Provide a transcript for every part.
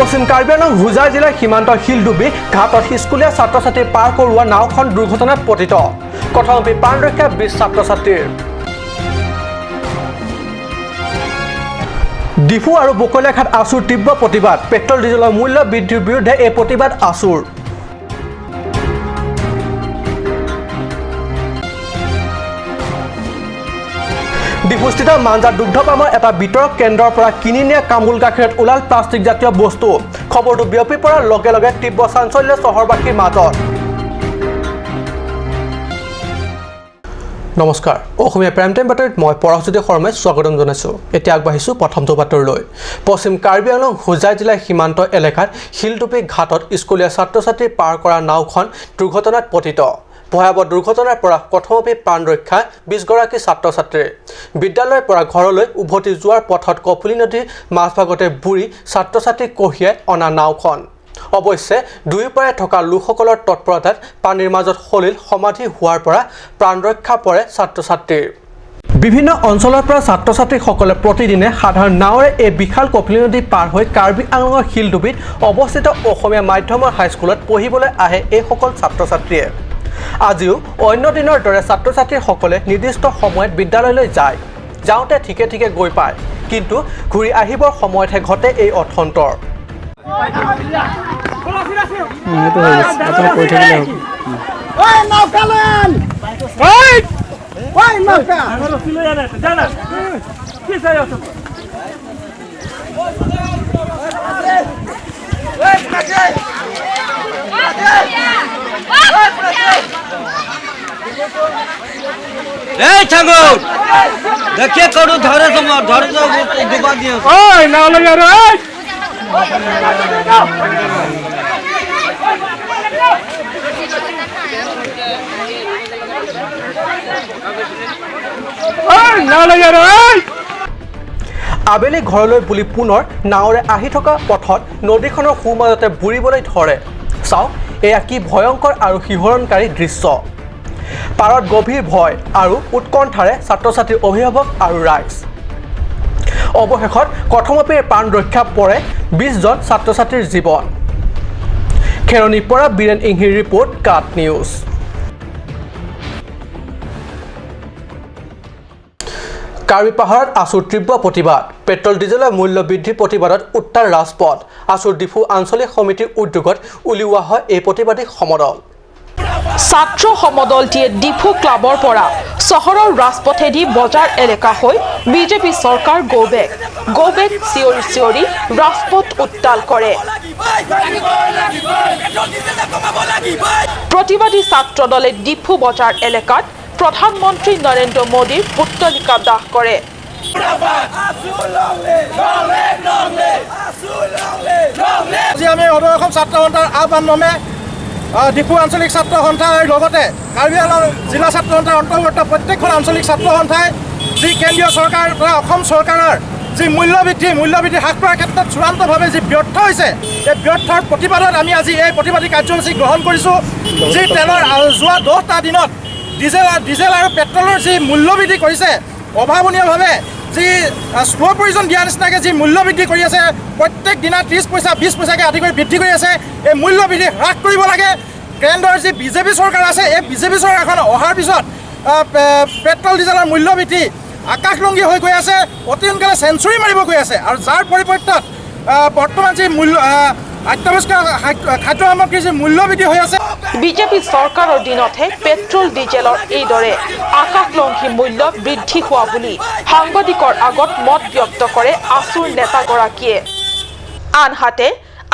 পশ্চিম কাৰ্বি আংলং হোজাই জিলাৰ সীমান্ত শিলডুবি ঘাটত স্কুলীয়া ছাত্ৰ ছাত্ৰী পাৰ কৰোৱা নাওখন দুৰ্ঘটনাত পতিত কথমপি প্ৰাণ ৰক্ষা 20 ছাত্ৰ ছাত্ৰীৰ ডিফু আৰু বকলিয়াঘাট আছুৰ তীব্ৰ প্ৰতিবাদ পেট্ৰল ডিজেলৰ মূল্য বৃদ্ধিৰ বিৰুদ্ধে এই প্ৰতিবাদ আছুৰ ডিফুস্থিত মাঞ্জা দুগ্ধ পামৰ এটা বিতৰক কেন্দ্ৰৰ পৰা কিনি নিয়া কামুল গাখীৰত ওলাল প্লাষ্টিক জাতীয় বস্তু খবৰটো বিয়পি পৰাৰ লগে লগে তীব্ৰ চাঞ্চল্য চহৰবাসীৰ মাজত নমস্কাৰ অসমীয়া প্ৰাইম টাইম বাতৰিত মই পৰশজ্যোতি শৰ্মাই স্বাগতম জনাইছো এতিয়া আগবাঢ়িছো প্ৰথমটো বাতৰিলৈ পশ্চিম কাৰ্বি আংলং হোজাই জিলাৰ সীমান্ত এলেকাত শিলডুবি ঘাটত স্কুলীয়া ছাত্ৰ ছাত্ৰী পাৰ কৰা নাওখন দুৰ্ঘটনাত পতিত ভয়াবহ দুৰ্ঘটনাৰ পৰা কথমপি প্ৰাণ ৰক্ষা 20 গৰাকী ছাত্ৰ ছাত্ৰীৰ বিদ্যালয়ৰ পৰা ঘৰলৈ উভতি যোৱাৰ পথত কপুলি নদীৰ মাজভাগতে বুৰি ছাত্ৰ ছাত্ৰী কঢ়িয়াই অনা নাওখন অৱশ্যে দুয়োপাৰে থকা লোকসকলৰ তৎপৰতাত পানীৰ মাজত সলিল সমাধি হোৱাৰ পৰা প্ৰাণ ৰক্ষা পৰে ছাত্ৰ ছাত্ৰীৰ বিভিন্ন অঞ্চলৰ পৰা ছাত্ৰ ছাত্ৰীসকলে প্ৰতিদিনে সাধাৰণ নাওৰে এই বিশাল কপিলী নদী পাৰ হৈ কাৰ্বি আংলঙৰ শিলডুবিত অৱস্থিত অসমীয়া মাধ্যমৰ হাইস্কুলত পঢ়িবলৈ আহে এইসকল ছাত্ৰ ছাত্ৰীয়ে আজিও অন্য দিনৰ দৰে ছাত্ৰ ছাত্ৰীসকলে নিৰ্দিষ্ট সময়ত বিদ্যালয়লৈ যায় যাওঁতে ঠিকে ঠিকে গৈ পায় কিন্তু ঘূৰি আহিবৰ সময়তহে ঘটে এই অথন্তৰ এই ঠাকুর দেখিয়ে করু ধরে ধরে ডুবা দিয়ে ওই না লাগে রে ওই না লাগে রে আবেলি ঘৰলৈ বুলি পুনৰ নাওৰে আহি থকা পথত নদীখনৰ সোঁমাজতে বুৰিবলৈ ধৰে চাওক এয়া কি ভয়ংকৰ আৰু শিহৰণকাৰী দৃশ্য পাৰত গভীৰ ভয় আৰু উৎকণ্ঠাৰে ছাত্ৰ ছাত্ৰীৰ অভিভাৱক আৰু ৰাইজ অৱশেষত কথমপিৰ প্ৰাণ ৰক্ষা পৰে 20 জন ছাত্ৰ ছাত্ৰীৰ জীৱন খেৰণীৰ পৰা বীৰেন ইংহিৰ ৰিপৰ্ট কাট নিউজ কাৰ্বি পাহাৰত আছুৰ তীব্ৰ প্ৰতিবাদ পেট্ৰল ডিজেলৰ মূল্য বৃদ্ধিৰ প্ৰতিবাদত উত্তাল ৰাজপথ আছুৰ ডিফু আঞ্চলিক সমিতিৰ উদ্যোগত উলিওৱা হয় এই প্ৰতিবাদী সমদল ছাত্ৰ সমদলটিয়ে ডিফু ক্লাবৰ পৰা চহৰৰ ৰাজপথেদি বজাৰ এলেকা হৈ বিজেপি চৰকাৰ গৌবেক চিঞৰি চিঞৰি ৰাজপথ উত্তাল কৰে প্ৰতিবাদী ছাত্ৰ দলে ডিফু বজাৰ এলেকাত প্ৰধানমন্ত্ৰী নৰেন্দ্ৰ মোদীৰ পুত্তলিকা দাহ কৰে আমি অসম ছাত্ৰ সন্থাৰ আহ্বান মৰ্মে ডিফু আঞ্চলিক ছাত্ৰ সন্থাৰ লগতে কাৰ্বি আংলং জিলা ছাত্ৰ সন্থাৰ অন্তৰ্গত প্ৰত্যেকখন আঞ্চলিক ছাত্ৰ সন্থাই যি কেন্দ্ৰীয় চৰকাৰ তথা অসম চৰকাৰৰ যি মূল্যবৃদ্ধি হ্ৰাস কৰাৰ ক্ষেত্ৰত চূড়ান্তভাৱে যি ব্যৰ্থ হৈছে এই ব্যৰ্থৰ প্ৰতিবাদত আমি আজি এই প্ৰতিবাদী কাৰ্যসূচী গ্ৰহণ কৰিছোঁ যি তেলৰ যোৱা 10টা দিনত ডিজেল আৰু পেট্ৰলৰ যি মূল্যবৃদ্ধি কৰিছে অভাৱনীয়ভাৱে যি শ্ল' প্ৰয়োজন দিয়া নিচিনাকৈ যি মূল্যবৃদ্ধি কৰি আছে প্ৰত্যেক দিনা 30 পইচা 20 পইচাকৈ আদি কৰি বৃদ্ধি কৰি আছে এই মূল্যবৃদ্ধি হ্ৰাস কৰিব লাগে কেন্দ্ৰৰ যি বিজেপি চৰকাৰ আছে এই বিজেপি চৰকাৰখন অহাৰ পিছত পেট্ৰল ডিজেলৰ মূল্যবৃদ্ধি আকাশলংঘী হৈ গৈ আছে অতি সোনকালে চেঞ্চুৰী মাৰিব গৈ আছে আৰু যাৰ পৰিৱৰ্তত বৰ্তমান যি অত্যাৱশ্যকীয় খাদ্য সামগ্ৰীৰ যি মূল্যবৃদ্ধি হৈ আছে বিজেপি চৰকাৰৰ দিনতহে পেট্ৰল ডিজেলৰ এইদৰে আকাশলংঘী মূল্য বৃদ্ধি হোৱা বুলি সাংবাদিকৰ আগত মত ব্যক্ত কৰে আছুৰ নেতাগৰাকীয়ে আনহাতে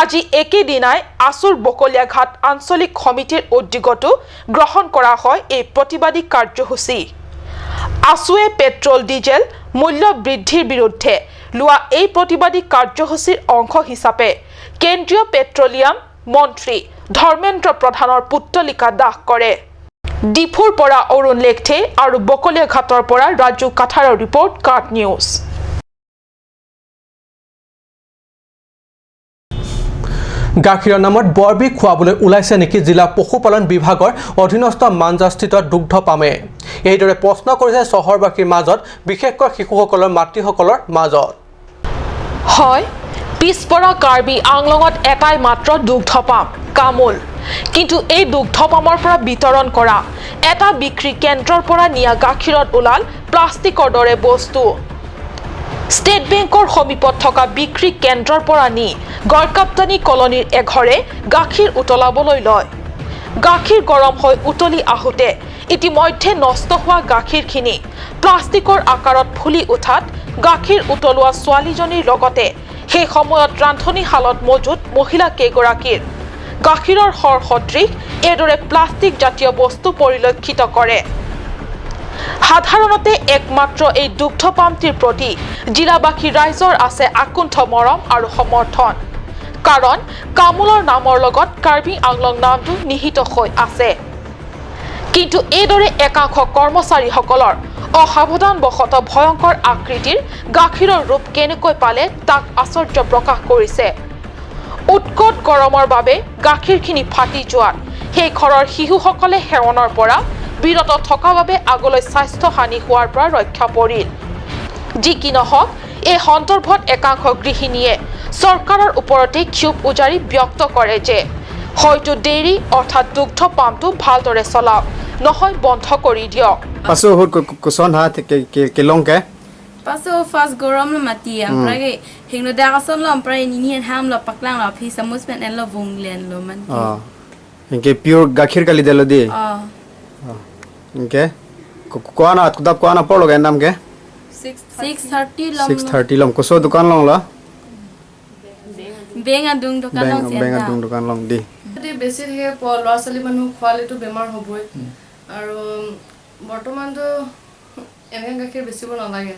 আজি একেদিনাই আছুৰ বকলিয়াঘাট আঞ্চলিক সমিতিৰ উদ্যোগতো গ্ৰহণ কৰা হয় এই প্ৰতিবাদী কাৰ্যসূচী আছুৱে পেট্ৰল ডিজেল মূল্য বৃদ্ধিৰ বিৰুদ্ধে লোৱা এই প্ৰতিবাদী কাৰ্যসূচীৰ অংশ হিচাপে কেন্দ্ৰীয় পেট্ৰলিয়াম মন্ত্ৰী ধৰ্মেন্দ্ৰ প্ৰধানৰ পুত্তলিকা দাহ কৰে ডিফুৰ পৰা অৰুণ লেখথে আৰু বকলিয়াঘাটৰ পৰা ৰাজু কাঠাৰৰ ৰিপৰ্ট কাট নিউজ গাখীৰৰ নামত বৰবিষ খুৱাবলৈ ওলাইছে নেকি জিলা পশুপালন বিভাগৰ অধীনস্থ মাঞ্জাস্থিত দুগ্ধ পামে এইদৰে প্ৰশ্ন কৰিছে চহৰবাসীৰ মাজত বিশেষকৈ শিশুসকলৰ মাতৃসকলৰ মাজত হয় পিছপৰা কাৰ্বি আংলঙত এটাই মাত্ৰ দুগ্ধ পাম কামুল কিন্তু এই দুগ্ধ পামৰ পৰা বিতৰণ কৰা এটা বিক্ৰী কেন্দ্ৰৰ পৰা নিয়া গাখীৰত ওলাল প্লাষ্টিকৰ দৰে বস্তু ষ্টেট বেংকৰ সমীপত থকা বিক্ৰী কেন্দ্ৰৰ পৰা নি গড়কাপ্তানি কলনীৰ এঘৰে গাখীৰ উতলাবলৈ লয় গাখীৰ গৰম হৈ উতলি আহোঁতে ইতিমধ্যে নষ্ট হোৱা গাখীৰখিনি প্লাষ্টিকৰ আকাৰত ফুলি উঠাত গাখীৰ উতলোৱা ছোৱালীজনীৰ লগতে সেই সময়ত ৰান্ধনীশালত মজুত মহিলা কেইগৰাকীৰ গাখীৰৰ সৰ সদৃশ এইদৰে প্লাষ্টিক জাতীয় বস্তু পৰিলক্ষিত কৰে সাধাৰণতে একমাত্ৰ এই দুগ্ধ পামটিৰ প্ৰতি জিলাবাসী ৰাইজৰ আছে আকুণ্ঠ মৰম আৰু সমৰ্থন কাৰণ কামুলৰ নামৰ লগত কাৰ্বি আংলং নামটো নিহিত হৈ আছে কিন্তু এইদৰে একাংশ কৰ্মচাৰীসকলৰ অসাৱধানবশত ভয়ংকৰ আকৃতিৰ গাখীৰৰ ৰূপ কেনেকৈ পালে তাক আশ্চৰ্য প্ৰকাশ কৰিছে উৎকট গৰমৰ বাবে গাখীৰখিনি ফাটি যোৱাত সেই ঘৰৰ শিশুসকলে সেৱনৰ পৰা বিৰত থকা বাবে আগলৈ স্বাস্থ্য হানি হোৱাৰ পৰা ৰক্ষা পৰিল যি কি নহওক এই সন্দৰ্ভত একাংশ গৃহিণীয়ে চৰকাৰৰ ওপৰতে ক্ষোভ উজাৰি ব্যক্ত কৰে যে হয়তো ডেইৰী অৰ্থাৎ দুগ্ধ পামটো ভালদৰে চলাওক নহয় বন্ধ কৰি দিয়ক Paso kuson ha ke longke. Paso fast gorom lo mati amprage hinglo da kason lo amprai ni ham lo paklang lo phi samus pen en lo vunglen lo man. Inke pure gakhir kali delo di. Inke kuana kudap kuana por lo ga nam ke 6:30 lom 6:30 lom koso dukan long la. Benga dung dukan long benga dung dukan long di. They basically ল'ৰা ছোৱালী মানুহ খোৱালেতো বেমাৰ হ'বই আৰু বৰ্তমানতো এনে গাখীৰ বেচিব নালাগে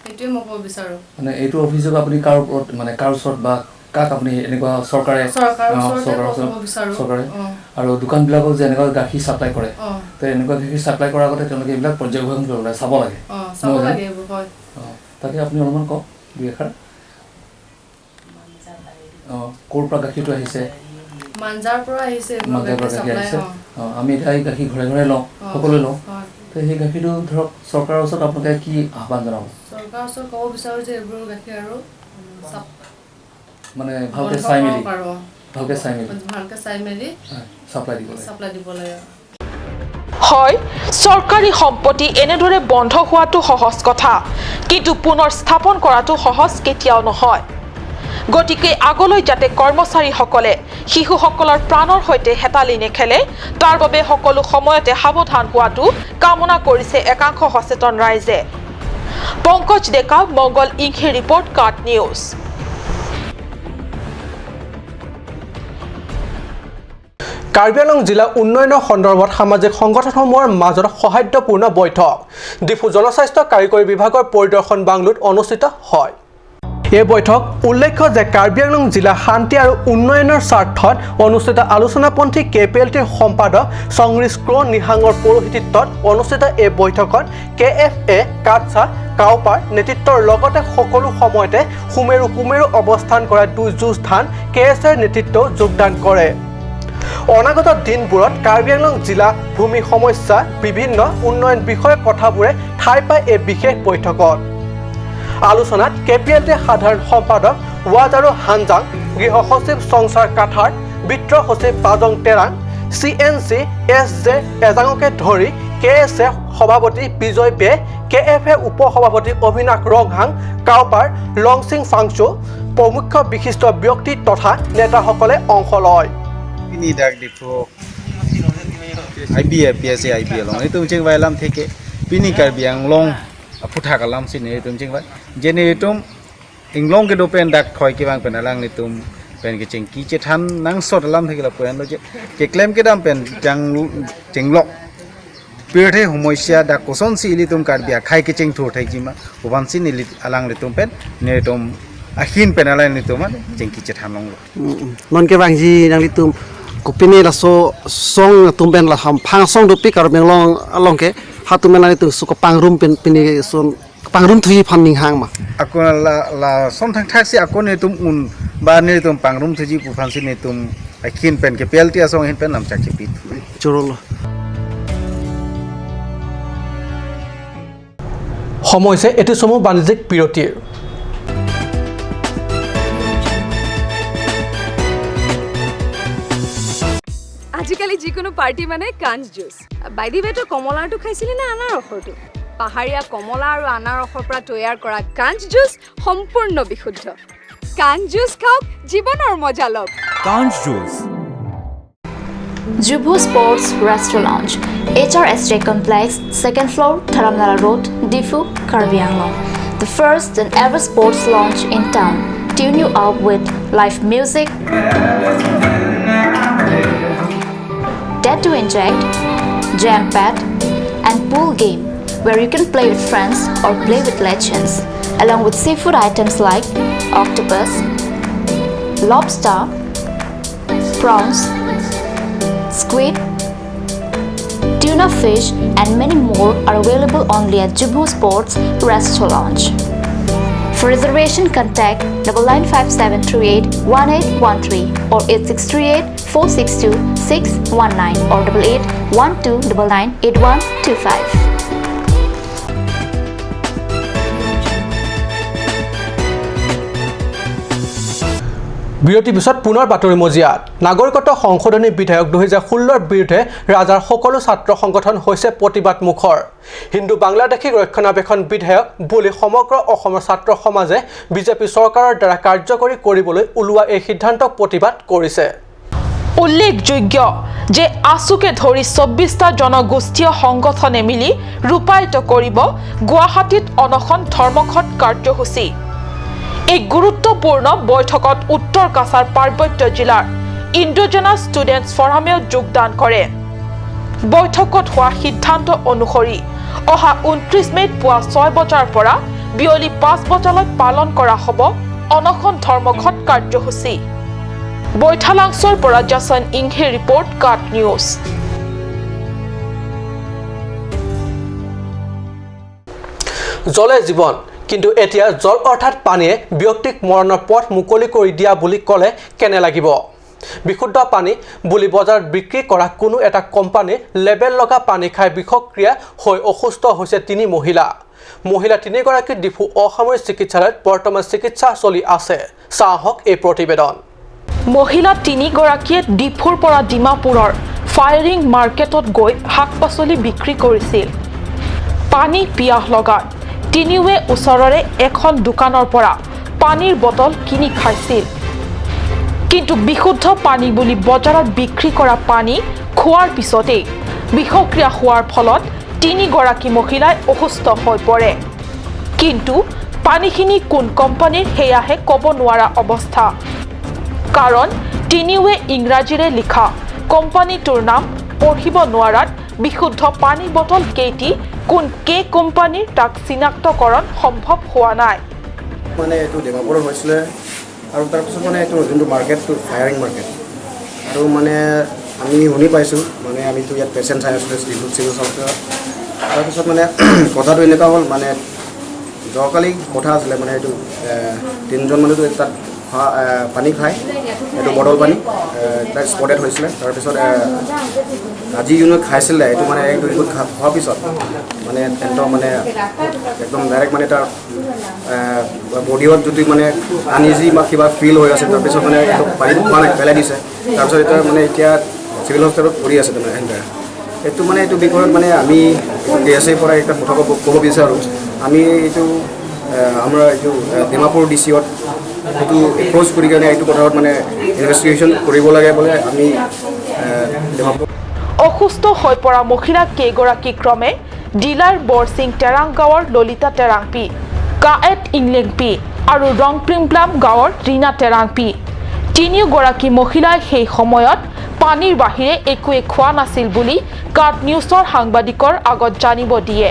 এইটোৱে মই ক'ব বিচাৰোঁ মানে এইটো অভিযোগ আপুনি কাৰ ওপৰত মানে কাৰ ওচৰত বা কাক আপুনি এনেকুৱা চৰকাৰে আৰু দোকানবিলাকক যে এনেকুৱা গাখীৰ ছাপ্লাই কৰে তো এনেকুৱা গাখীৰ ছাপ্লাই কৰাৰ আগতে তেওঁলোকে এইবিলাক পৰ্যবেক্ষণ কৰিব লাগে চাব লাগে হয় তাকে আপুনি অলপমান কওক দুই এষাৰ ক'ৰ পৰা গাখীৰটো আহিছে মাঞ্জাৰ পৰা আহিছে আমি এতিয়া এই গাখীৰ ঘৰে ঘৰে লওঁ সকলোৱে লওঁ তো সেই গাখীৰটো ধৰক চৰকাৰৰ ওচৰত আপোনালোকে কি আহ্বান জনাব চৰকাৰৰ ওচৰত ক'ব বিচাৰোঁ যে এইবোৰ গাখীৰ আৰু মানে ভালকৈ চাই মেলি চাপ্লাই দিব লাগে হয় চৰকাৰী সম্পত্তি এনেদৰে বন্ধ হোৱাটো সহজ কথা কিন্তু পুনৰ স্থাপন কৰাটো সহজ কেতিয়াও নহয় গতিকে আগলৈ যাতে কৰ্মচাৰীসকলে শিশুসকলৰ প্ৰাণৰ সৈতে হেতালি নেখেলে তাৰ বাবে সকলো সময়তে সাৱধান হোৱাটো কামনা কৰিছে একাংশ সচেতন ৰাইজে পংকজ ডেকা মংগল ইংখে ৰিপৰ্ট কাট নিউজ কাৰ্বি আংলং জিলা উন্নয়নৰ সন্দৰ্ভত সামাজিক সংগঠনসমূহৰ মাজত সৌহাৰ্দ্যপূৰ্ণ বৈঠক ডিফু জনস্বাস্থ্য কাৰিকৰী বিভাগৰ পৰিদৰ্শন বাংলোত অনুষ্ঠিত হয় এই বৈঠক উল্লেখ্য যে কাৰ্বি আংলং জিলা শান্তি আৰু উন্নয়নৰ স্বাৰ্থত অনুষ্ঠিত আলোচনাপন্থী কেপিএলটিৰ সম্পাদক সংগ্ৰিছ ক্ৰ নিহাঙৰ পৌৰোহিত্যত অনুষ্ঠিত এই বৈঠকত KFA কাটছা কাউপাৰ নেতৃত্বৰ লগতে সকলো সময়তে সুমেৰু অৱস্থান কৰা দুই যুঁজধান KSAৰ নেতৃত্বও যোগদান কৰে অনাগত দিনবোৰত কাৰ্বি আংলং জিলা ভূমি সমস্যা বিভিন্ন উন্নয়ন বিষয়ক কথাবোৰে ঠাই পায় এই বিশেষ বৈঠকত আলোচনাত কেপিএলটি সাধাৰণ সম্পাদক ৱাজাৰু হানজাং গৃহ সচিব সংসাৰ কাঠাৰ বিত্ত সচিব পাজং তেৰাং CNC SJ এজাঙকে ধৰি KSA সভাপতি বিজয় বে KFA উপ সভাপতি অভিনাশ ৰংহাং কাউপাৰ লংসিং ফাংচু প্ৰমুখ বিশিষ্ট ব্যক্তি তথা নেতাসকলে অংশ লয় Ini dak dipo IBA PSA IBA long itu jeng bailam theke pini Karbi Anglong phutha kalam sini itu jeng bai jene itum inglong ke dopen dak khoi ki bang penalang nitum pen ke jeng ki che than nang sot lam theke la poen lo je ke claim ke dam pen jeng lok pirthe homoisya dak koson si ilitum Karbi khai ke jeng thur thai jima uban sin ilit alang litum pen ne tum ahin penalai nitum jeng ki che than long non ke bang ji nang litum kupini la song tumben la ham phang song do pikar menglong along ke hatu menani tu suka pangrum pini son pangrum thui phaning hang ma aku la som thang thak si aku ne tum un ba ne tum pangrum thuji pu phan si ne tum akhin pen ke pelti asong hin pen nam chak pit chorol সময় এটি সমূহ বাণিজ্যিক বিৰতিৰ আজিকালি যিকোনো party মানে কাঞ্চ juice বাইদি বেটো কমলাটো খাইছিলি না আনাৰসৰটো পাহাৰীয়া কমলা আৰু আনাৰসৰ পৰা তৈয়াৰ কৰা কাঞ্চ জুচ সম্পূৰ্ণ বিশুদ্ধ কাঞ্চ জুচ খাওক জীৱনৰ মজা লওক কাঞ্চ juice Jubu Sports Restaurant Lounge, HRSJ Complex, 2nd floor, Dharamnala Road, Difu, Karbi Anglong. The first and ever sports lounge in town. Tune you up with live music, Dead to Inject, Jam Pad, and pool game where you can play with friends or play with legends, along with seafood items like octopus, lobster, prawns, squid, tuna fish and many more are available only at Jubu Sports Restaurant Lounge. For reservation contact 9957381813 or 8638462619 or 8812998125. বিৰতিৰ পিছত পুনৰ বাতৰি মজিয়াত নাগৰিকত্ব সংশোধনী বিধেয়ক 2016ৰ বিৰুদ্ধে ৰাজাৰ সকলো ছাত্ৰ সংগঠন হৈছে প্ৰতিবাদ মুখৰ হিন্দু বাংলাদেশীক ৰক্ষণাবেক্ষণ বিধেয়ক বুলি সমগ্ৰ অসমৰ ছাত্ৰ সমাজে বিজেপি চৰকাৰৰ দ্বাৰা কাৰ্যকৰী কৰিবলৈ ওলোৱা এই সিদ্ধান্তক প্ৰতিবাদ কৰিছে উল্লেখযোগ্য যে আসুকে ধৰি 24টা জনগোষ্ঠীয় সংগঠনে মিলি ৰূপায়িত কৰিব গুৱাহাটীত অনশন ধৰ্মঘট কাৰ্যসূচী এই গুৰুত্বপূৰ্ণ বৈঠকত উত্তৰ কাছাৰ পাৰ্বত্য জিলাৰ ইণ্ডোজেনাছ ষ্টুডেণ্টছ ফৰামেও যোগদান কৰে বৈঠকত হোৱা সিদ্ধান্ত অনুসৰি অহা 29 মেত পুৱা 6 বজাৰ পৰা বিয়লি 5 বজালৈ পালন কৰা হ'ব অনশন ধৰ্মঘট কাৰ্যসূচী বৈঠালাংছৰ পৰা জাসন ইংহে ৰিপৰ্ট কাট নিউজ জলে জীৱন কিন্তু এতিয়া জল অৰ্থাৎ পানীয়ে ব্যক্তিক মৰণৰ পথ মুকলি কৰি দিয়া বুলি ক'লে কেনে লাগিব বিশুদ্ধ পানী বুলি বজাৰত বিক্ৰী কৰা কোনো এটা কোম্পানীৰ লেবেল লগা পানী খাই বিষক্ৰিয়া হৈ অসুস্থ হৈছে তিনি মহিলা 3 গৰাকী ডিফু অসামৰিক চিকিৎসালয়ত বৰ্তমান চিকিৎসা চলি আছে চাহক এই প্ৰতিবেদন মহিলা 3 গৰাকীয়ে ডিফুৰ পৰা ডিমাপুৰৰ ফায়াৰিং মাৰ্কেটত গৈ শাক-পাচলি বিক্ৰী কৰিছিল পানী পিয়াহ লগাত তিনিৱে ওচৰৰে এখন দোকানৰ পৰা পানীৰ বটল কিনি খাইছিল কিন্তু বিশুদ্ধ পানী বুলি বজাৰত বিক্ৰী কৰা পানী খোৱাৰ পিছতে বিষক্ৰিয়া হোৱাৰ ফলত 3 গৰাকী মহিলাই অসুস্থ হৈ পৰে কিন্তু পানীখিনি কোন কোম্পানীৰ হেয়াহে ক'ব নোৱাৰা অৱস্থা কাৰণ তিনিৱে ইংৰাজীৰে লিখা কোম্পানীটোৰ নাম পঢ়িব নোৱাৰাত বিশুদ্ধ পানী বটল কেইটি কোন কে কোম্পানীৰ তাক চিনাক্তকৰণ সম্ভৱ হোৱা নাই মানে এইটো ডিমাপুৰৰ হৈছিলে আৰু তাৰপিছত মানে এইটো যোনটো মাৰ্কেটটো ফায়াৰিং মাৰ্কেট আৰু মানে আমি শুনি পাইছোঁ মানে আমিতো ইয়াত পেচেণ্ট চাই আছিলোঁ চিভিল হস্পিটেলত তাৰপিছত মানে কথাটো এনেকুৱা হ'ল মানে যোৱাকালি কথা আছিলে মানে এইটো 3জন মানুহটো তাত পানী খায় এইটো বটল পানী তাত স্পটেড হৈছিলে তাৰপিছত আজি যোনে খাইছিলে এইটো মানে এক দুই খোৱাৰ পিছত মানে তেহেঁতৰ মানে একদম ডাইৰেক্ট মানে তাৰ বডিত যদি মানে আনইজি বা কিবা ফিল হৈ আছে তাৰপিছত মানে এইটো পানীটো খোৱা নাই পেলাই দিছে তাৰপিছত এতিয়া চিভিল হস্পিটেলত পৰি আছে তাৰমানে সেনেকৈ এইটো মানে এইটো বিষয়ত মানে আমি DSA পৰা এটা কথা ক'ব বিচাৰোঁ আমি এইটো আমাৰ এইটো ডিমাপুৰ DCত এইটো এপ্ৰ'চ কৰি কিনে এইটো কথাত মানে ইনভেষ্টিগেশ্যন কৰিব লাগে বোলে আমি ডিমাপুৰ অসুস্থ হৈ পৰা মহিলা কেইগৰাকী ক্ৰমে ডিলাৰ বৰসিং টেৰাং গাঁৱৰ ললিতা টেৰাংপি কাএট ইংলেংপি আৰু ৰংপ্ৰিমপ্লাম গাঁৱৰ ৰীনা টেৰাংপি 3 গৰাকী মহিলাই সেই সময়ত পানীৰ বাহিৰে একোৱে খোৱা নাছিল বুলি কাট নিউজৰ সাংবাদিকৰ আগত জানিব দিয়ে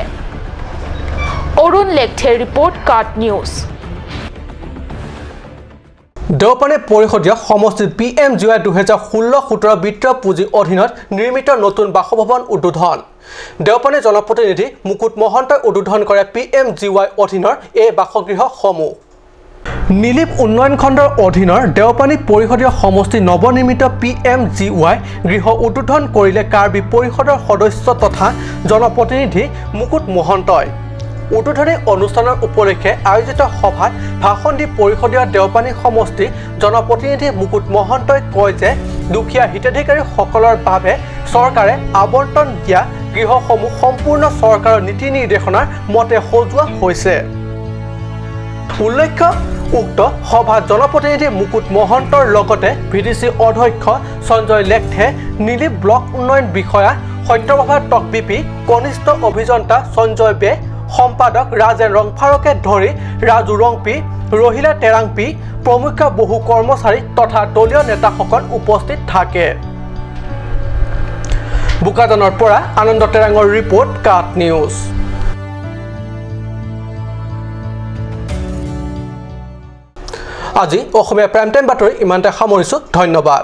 অৰুণ লেখথেৰ ৰিপৰ্ট কাট নিউজ দেওপানী পৰিষদীয় সমষ্টি PMGY 2016-17 বিত্তীয় পুঁজি অধীনত নিৰ্মিত নতুন বাসভৱন উদ্বোধন দেওপানী জনপ্ৰতিনিধি মুকুট মহন্তই উদ্বোধন কৰে PMGY অধীনৰ এই বাসগৃহসমূহ নীলিপ উন্নয়ন খণ্ডৰ অধীনৰ দেওপানী পৰিষদীয় সমষ্টি নৱনিৰ্মিত PMGY গৃহ উদ্বোধন কৰিলে কাৰ্বি পৰিষদৰ সদস্য তথা জনপ্ৰতিনিধি মুকুট মহন্তই উদ্বোধনী অনুষ্ঠানৰ উপলক্ষে আয়োজিত সভাত ভাষণ দি পৰিষদীয় দেওপানী সমষ্টি জনপ্ৰতিনিধি মুকুট মহন্তই কয় যে দুখীয়া হিতাধিকাৰীসকলৰ বাবে চৰকাৰে আবণ্টন দিয়া গৃহসমূহ সম্পূৰ্ণ চৰকাৰৰ নীতি নিৰ্দেশনাৰ মতে সজোৱা হৈছে। উল্লেখ্য উক্ত সভাত জনপ্ৰতিনিধি মুকুট মহন্তৰ লগতে ভিডিচি অধ্যক্ষ সঞ্জয় লেখথে, নীলিপ ব্লক উন্নয়ন বিষয়া সত্যপ্ৰভা টকবিপি, কনিষ্ঠ অভিযন্তা সঞ্জয় বে, সম্পাদক ৰাজেন ৰংফাৰকে ধৰি ৰাজু ৰংপি, ৰহিলা টেৰাংপি প্ৰমুখ বহু কৰ্মচাৰী তথা দলীয় নেতাসকল উপস্থিত থাকে। বোকাজানৰ পৰা আনন্দ টেৰাঙৰ ৰিপৰ্ট, কাট নিউজ। আজি অসমীয়া প্ৰাইম টাইম বাতৰি ইমানতে সামৰিছোঁ। ধন্যবাদ।